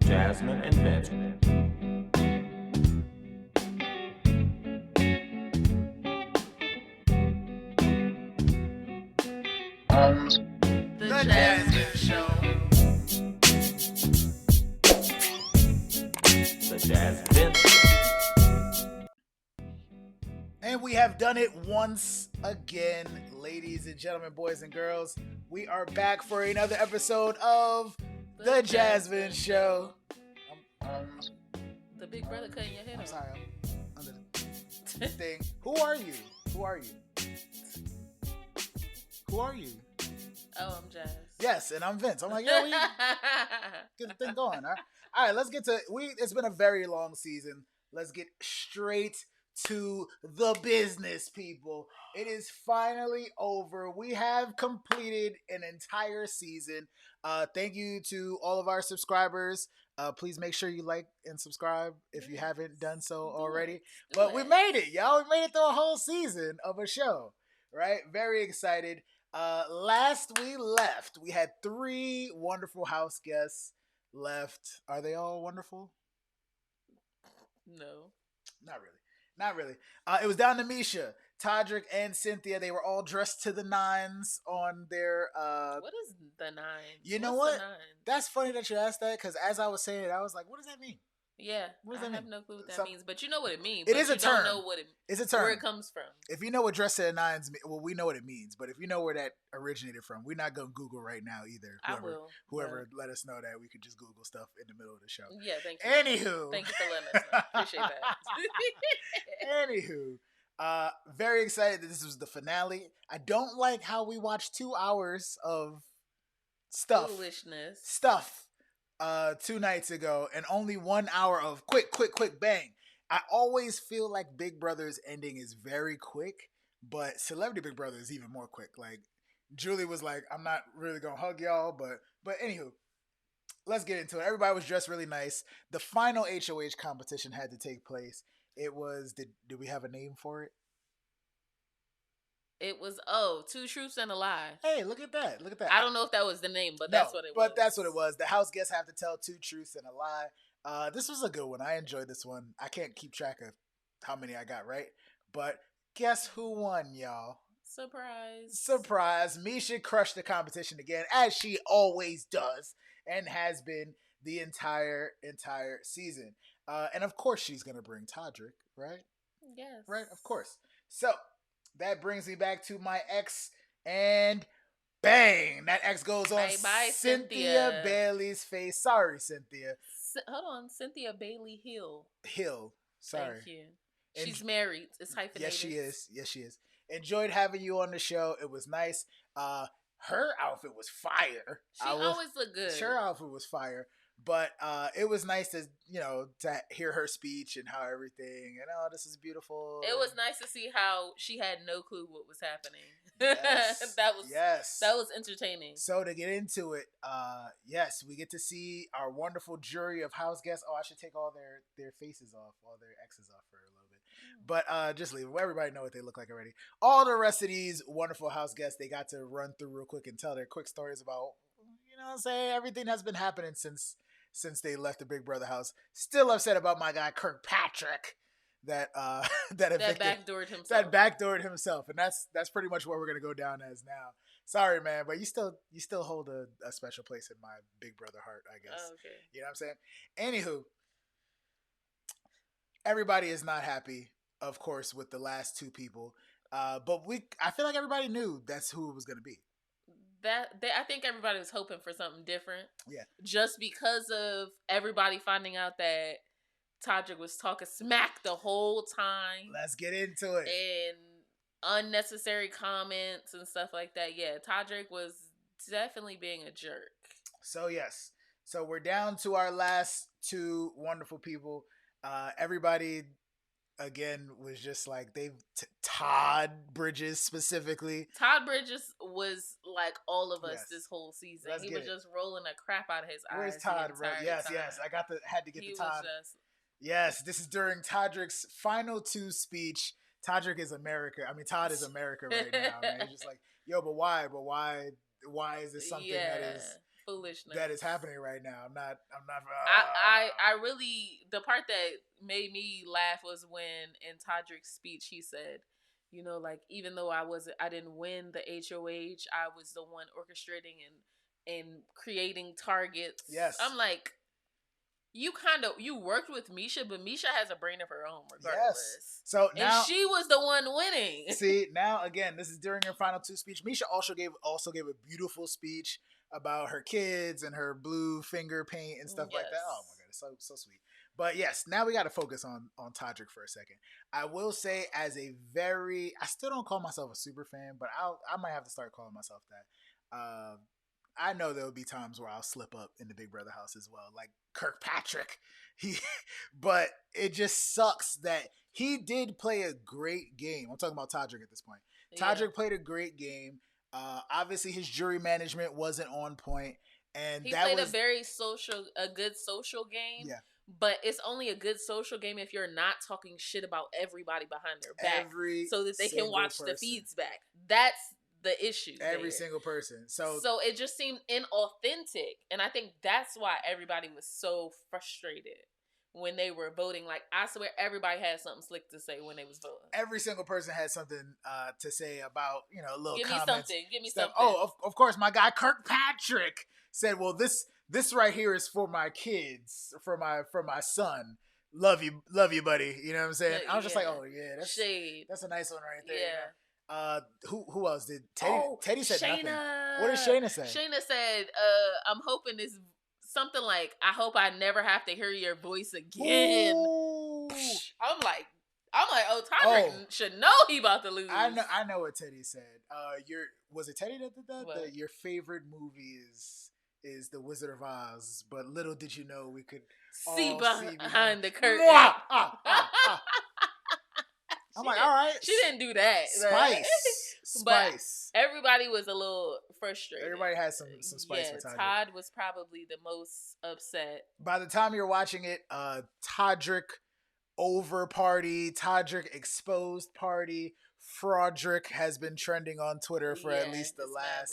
Jasmyne and Vince. The Jasmyne Show. The Jasmyne Vince. And we have done it once again, ladies and gentlemen, boys and girls. We are back for another episode of The Jasmyne Show. The big brother cutting your head I'm off. sorry, I'm under the thing. Who are you? Who are you? Who are you? Oh, I'm Jazz. Yes, and I'm Vince. I'm like, yo, we get the thing going. All right, let's get to it's been a very long season. Let's get straight to the business, people. It is finally over. We have completed an entire season. Thank you to all of our subscribers. Please make sure you like and subscribe if you haven't done so already. But we made it, y'all. We made it through a whole season of a show, right? Very excited. Last we left, we had 3 wonderful house guests left. Are they all wonderful? No. Not really. Not really. It was down to Misha, Todrick, and Cynthia. They were all dressed to the nines on their. What is the nines? You know What's what? the nines? That's funny that you asked that because as I was saying it, I was like, "What does that mean?" Yeah, What does I that have mean? no clue what that means, but you know what it means. It but is a you term. Don't know what It's a term. where it comes from. If you know what dress to the nines, well, we know what it means. But if you know where that originated from, we're not gonna Google right now either. Whoever let us know that we could just Google stuff in the middle of the show. Yeah, thank you. Anywho, Thank you for letting us know. Appreciate that. Anywho, very excited that this was the finale. I don't like how we watched 2 hours of Foolishness. stuff 2 nights ago and only 1 hour of quick bang. I always feel like Big Brother's ending is very quick, but Celebrity Big Brother is even more quick. Like Julie was like, I'm not really gonna hug y'all, but anywho, let's get into it. Everybody was dressed really nice. The final HOH competition had to take place. It was did we have a name for it? It was 2 truths and a lie. Hey, look at that. Look at that. I don't know if that was the name, but that's what it was. But that's what it was. The house guests have to tell 2 truths and a lie. This was a good one. I enjoyed this one. I can't keep track of how many I got right. But guess who won, y'all? Surprise. Misha crushed the competition again, as she always does, and has been the entire season. And of course she's going to bring Todrick, right? Yes. Right, of course. So, that brings me back to my ex, and bang! That X goes on Bye, Cynthia Bailey's face. Sorry, Cynthia. Hold on, Cynthia Bailey Hill. Sorry. Thank you. She's married. It's hyphenated. Yes, she is. Enjoyed having you on the show. It was nice. Her outfit was fire. She always looked good. Her outfit was fire. But it was nice to hear her speech and how everything and this is beautiful. It was nice to see how she had no clue what was happening. Yes. that was entertaining. So to get into it, yes, we get to see our wonderful jury of house guests. Oh, I should take all their faces off, all their X's off for a little bit. But just leave it. Everybody know what they look like already. All the rest of these wonderful house guests, they got to run through real quick and tell their quick stories about, everything that's been happening since they left the Big Brother house. Still upset about my guy Kirkpatrick that backdoored himself, and that's pretty much what we're gonna go down as now. Sorry, man, but you still hold a special place in my Big Brother heart, I guess. Oh, okay. You know what I'm saying? Anywho, everybody is not happy, of course, with the last 2 people. But I feel like everybody knew that's who it was gonna be. I think everybody was hoping for something different. Yeah. Just because of everybody finding out that Todrick was talking smack the whole time. Let's get into it. And unnecessary comments and stuff like that. Yeah, Todrick was definitely being a jerk. So yes. So we're down to our last 2 wonderful people. Everybody again was just like Todd Bridges specifically. Todd Bridges was like all of us this whole season. He was just rolling the crap out of his eyes. Where's Todd? Yes. I had to get the Todd. Yes, this is during Todrick's final 2 speech. Todrick is America. I mean, Todd is America right now. Man. He's just like, yo, but why? But why is this something that is foolishness that is happening right now. I'm not. I really, the part that made me laugh was when in Todrick's speech he said, you know, like, even though I didn't win the HOH, I was the one orchestrating and creating targets. Yes. I'm like, you worked with Misha, but Misha has a brain of her own regardless. Yes. So now, and she was the one winning. See, now again, this is during her final two speech. Misha also gave a beautiful speech about her kids and her blue finger paint and stuff like that. Oh my god, it's so sweet. But yes, now we got to focus on Todrick for a second. I will say, I still don't call myself a super fan, but I might have to start calling myself that. I know there will be times where I'll slip up in the Big Brother house as well, like Kirkpatrick. But it just sucks that he did play a great game. I'm talking about Todrick at this point. Todrick played a great game. Obviously, his jury management wasn't on point, and he played a good social game. Yeah. But it's only a good social game if you're not talking shit about everybody behind their back, so that they can watch the feeds back. That's the issue. Every single person. So it just seemed inauthentic, and I think that's why everybody was so frustrated when they were voting. Like, I swear everybody had something slick to say when they was voting. Every single person had something to say about, little Give comments. Give me something. Oh, of course, my guy Kirkpatrick said, well, this right here is for my kids, for my son. Love you, buddy. You know what I'm saying? I was just like, oh yeah, that's shade. That's a nice one right there. Yeah. Who else did Teddy? Teddy said Shayna. nothing. What did Shayna say? Shayna said, I'm hoping this something like, I hope I never have to hear your voice again. Ooh. I'm like, oh, Todrick should know he about to lose. I know what Teddy said. Was it Teddy that did that? That your favorite movie is The Wizard of Oz, but little did you know we could see behind the curtain. I'm like, all right. She didn't do that. Spice. But everybody was a little frustrated. Everybody had some spice for Todrick. Todd was probably the most upset. By the time you're watching it, Todrick over party, Todrick exposed party, Fraudrick has been trending on Twitter for at least the last...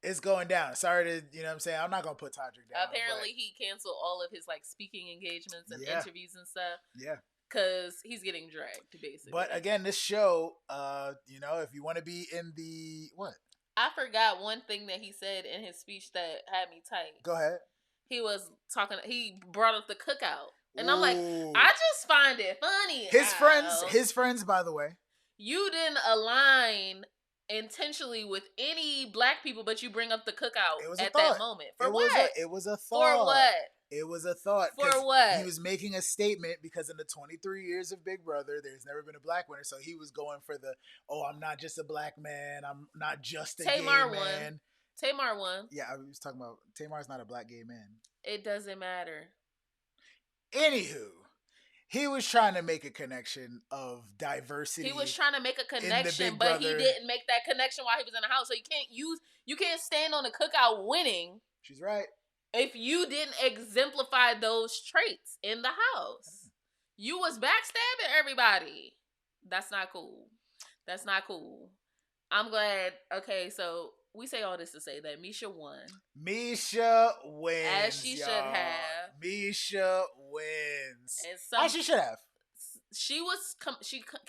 It's going down. Sorry to, you know what I'm saying? I'm not going to put Todrick down. Apparently he canceled all of his speaking engagements and interviews and stuff. Yeah. Because he's getting dragged, basically. But again, this show, if you want to be in the... What? I forgot one thing that he said in his speech that had me tight. Go ahead. He was talking... He brought up the cookout. And I'm like, I just find it funny. His friends, by the way. You didn't align intentionally with any black people, but you bring up the cookout at that moment. For what? It was a thought. For what? It was a thought. For what? He was making a statement because in the 23 years of Big Brother, there's never been a black winner. So he was going for I'm not just a black man. I'm not just a Tamar gay man. Tamar won. Yeah, I was talking about Tamar's not a black gay man. It doesn't matter. Anywho, he was trying to make a connection of diversity. He was trying to make a connection, but he didn't make that connection while he was in the house. So you can't stand on the cookout winning. She's right. If you didn't exemplify those traits in the house. You was backstabbing everybody. That's not cool. That's not cool. I'm glad. Okay, so we say all this to say that Misha won. Misha wins. As she should have. Misha wins. As she should have. She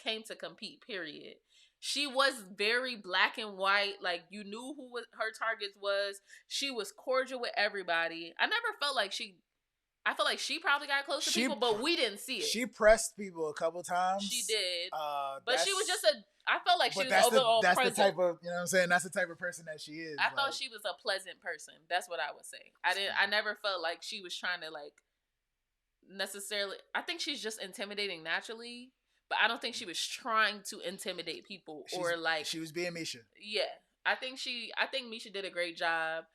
came to compete, period. She was very black and white. Like, you knew who her targets was. She was cordial with everybody. I felt like she probably got close to people, but we didn't see it. She pressed people a couple times. She did. But she was I felt like she was overall that's present. The type of, you know what I'm saying? That's the type of person that she is. I thought she was a pleasant person. That's what I would say. I never felt like she was trying to, necessarily... I think she's just intimidating naturally. But I don't think she was trying to intimidate people She was being Misha. Yeah. I think Misha did a great job.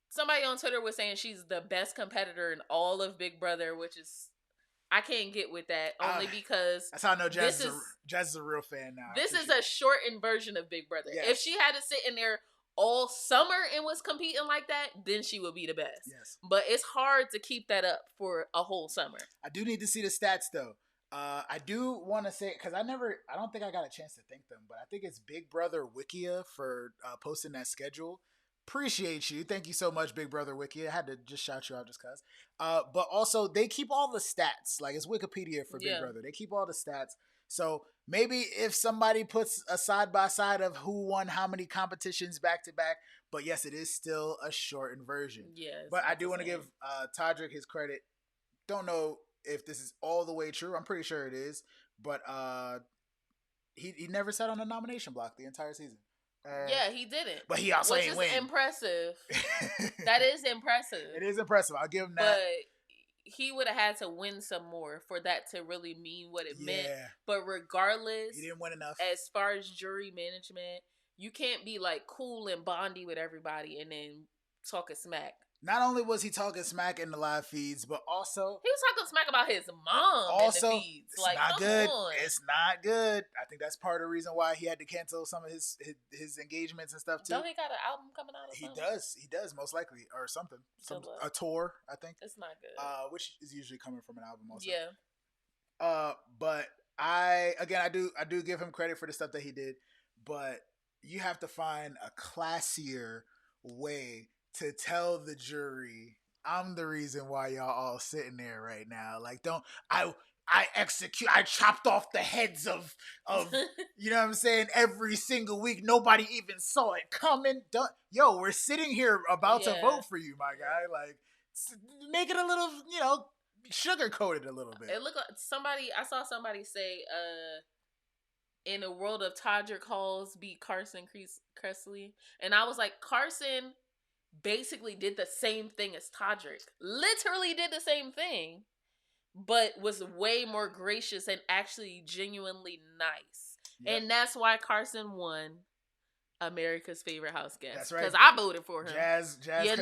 Somebody on Twitter was saying she's the best competitor in all of Big Brother, which is... I can't get with that, only because... That's how I know Jazz is a real fan now. This is a shortened version of Big Brother. Yes. If she had to sit in there all summer and was competing like that, then she would be the best. Yes. But it's hard to keep that up for a whole summer. I do need to see the stats, though. I do want to say, because I don't think I got a chance to thank them, but I think it's Big Brother Wikia for posting that schedule. appreciate you. Thank you so much, Big Brother Wiki. I had to just shout you out just cause. But also they keep all the stats. Like it's Wikipedia for Big Yeah. Brother. They keep all the stats. So maybe if somebody puts a side by side of who won how many competitions back to back, but yes, it is still a shortened version. Yes. But I do want to give Todrick his credit. Don't know if this is all the way true. I'm pretty sure it is. But he never sat on a nomination block the entire season. Yeah, he didn't. But he also which ain't is win. impressive. That is impressive. It is impressive. I'll give him that. But he would have had to win some more for that to really mean what it meant. But regardless, he didn't win enough. As far as jury management, you can't be like cool and bondy with everybody and then talking smack. Not only was he talking smack in the live feeds, but also he was talking smack about his mom also, in the feeds. It's like, not good. On. It's not good. I think that's part of the reason why he had to cancel some of his engagements and stuff too. Don't he got an album coming out? Or something? He does most likely, or something. A tour, I think. It's not good. Which is usually coming from an album also. Yeah. But I do give him credit for the stuff that he did, but you have to find a classier way to tell the jury, I'm the reason why y'all all sitting there right now. Like, I chopped off the heads of you know what I'm saying, every single week. Nobody even saw it coming. We're sitting here about to vote for you, my guy. Like, make it a little, sugar coated a little bit. It looked like I saw somebody say, in a world of Todrick Halls beat Carson Kressley. And I was like, Carson basically did the same thing as Todrick. Literally did the same thing, but was way more gracious and actually genuinely nice. Yep. And that's why Carson won America's Favorite House Guest. That's right. Because I voted for him. Jazz I did,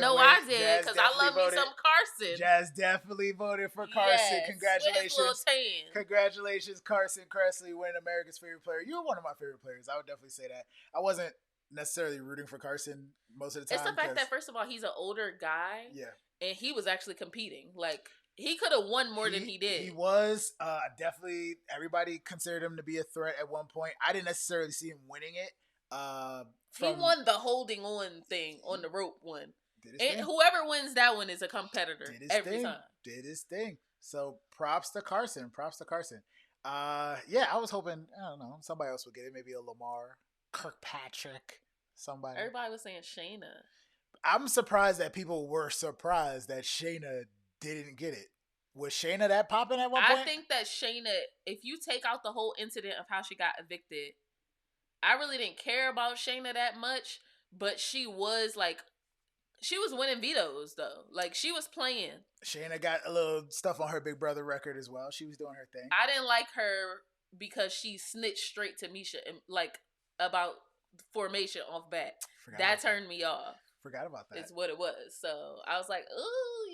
because I love me some Carson. Jazz definitely voted for Carson. Yes, congratulations. Congratulations, Carson Kressley, winning America's Favorite Player. You're one of my favorite players. I would definitely say that. I wasn't necessarily rooting for Carson most of the time. It's the fact that, first of all, he's an older guy. Yeah. And he was actually competing. Like, he could have won more than he did. He was. Definitely, everybody considered him to be a threat at one point. I didn't necessarily see him winning it. He won the holding on thing on the rope one. And whoever wins that one is a competitor every time. Did his thing. So props to Carson. Yeah, I was hoping, I don't know, somebody else would get it. Maybe a Lamar, Kirkpatrick, somebody. Everybody was saying Shayna. I'm surprised that people were surprised that Shayna didn't get it. Was Shayna that popping at one point? I think that Shayna, if you take out the whole incident of how she got evicted, I really didn't care about Shayna that much, but she was winning vetoes though. Like, she was playing. Shayna got a little stuff on her Big Brother record as well. She was doing her thing. I didn't like her because she snitched straight to Misha and about formation off bat. That turned me off. Forgot about that. It's what it was. So I was like, ooh,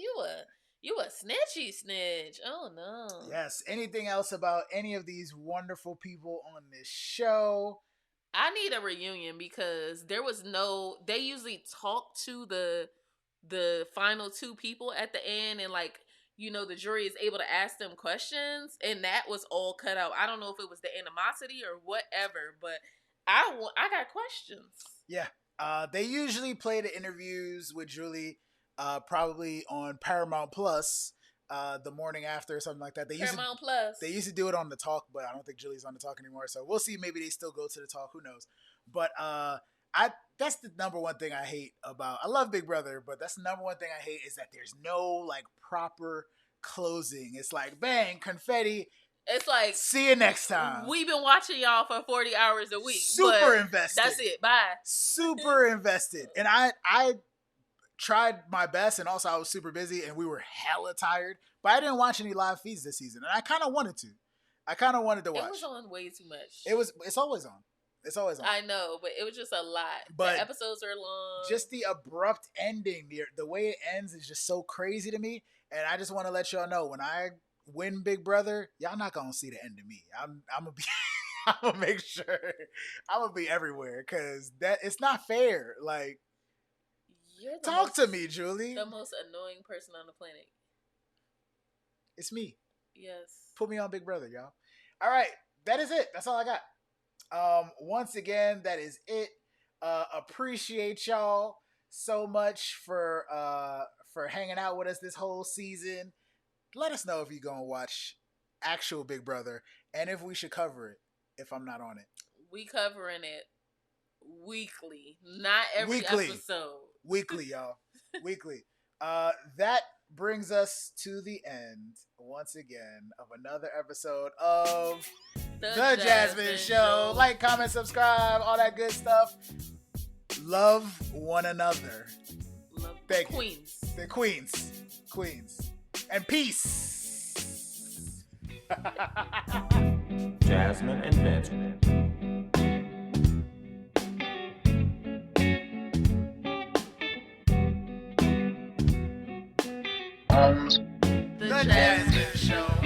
you a snitchy snitch. Oh no. Yes. Anything else about any of these wonderful people on this show? I need a reunion because they usually talk to the final two people at the end, and the jury is able to ask them questions, and that was all cut out. I don't know if it was the animosity or whatever, but I got questions. Yeah. They usually play the interviews with Julie, probably on Paramount Plus, the morning after or something like that. They used to do it on the Talk, but I don't think Julie's on the Talk anymore. So we'll see. Maybe they still go to the Talk. Who knows? But that's the number one thing I hate about. I love Big Brother, but that's the number one thing I hate is that there's no proper closing. It's like bang, confetti. It's like, see you next time. We've been watching y'all for 40 hours a week. Super invested. That's it. Bye. Super invested. And I tried my best, and also I was super busy, and we were hella tired. But I didn't watch any live feeds this season, and I kind of wanted to. watch. It was on way too much. It's always on. It's always on. I know, but it was just a lot. But the episodes are long. Just the abrupt ending, the way it ends is just so crazy to me. And I just want to let y'all know, when I win Big Brother, y'all not gonna see the end of me. I'm gonna be. I'm gonna make sure I'm gonna be everywhere, because it's not fair. Like, talk to me, Julie. The most annoying person on the planet. It's me. Yes. Put me on Big Brother, y'all. All right, that is it. That's all I got. Once again, that is it. Appreciate y'all so much for hanging out with us this whole season. Let us know if you're gonna watch actual Big Brother and if we should cover it if I'm not on it. We covering it weekly, not every Weekly. episode. Weekly, y'all. Weekly. That brings us to the end once again of another episode of The Jasmine Show. Like, comment, subscribe, all that good stuff. Love one another. Love Thank Queens. You. The Queens. And peace. Jasmine and Vince. The Jasmine Show.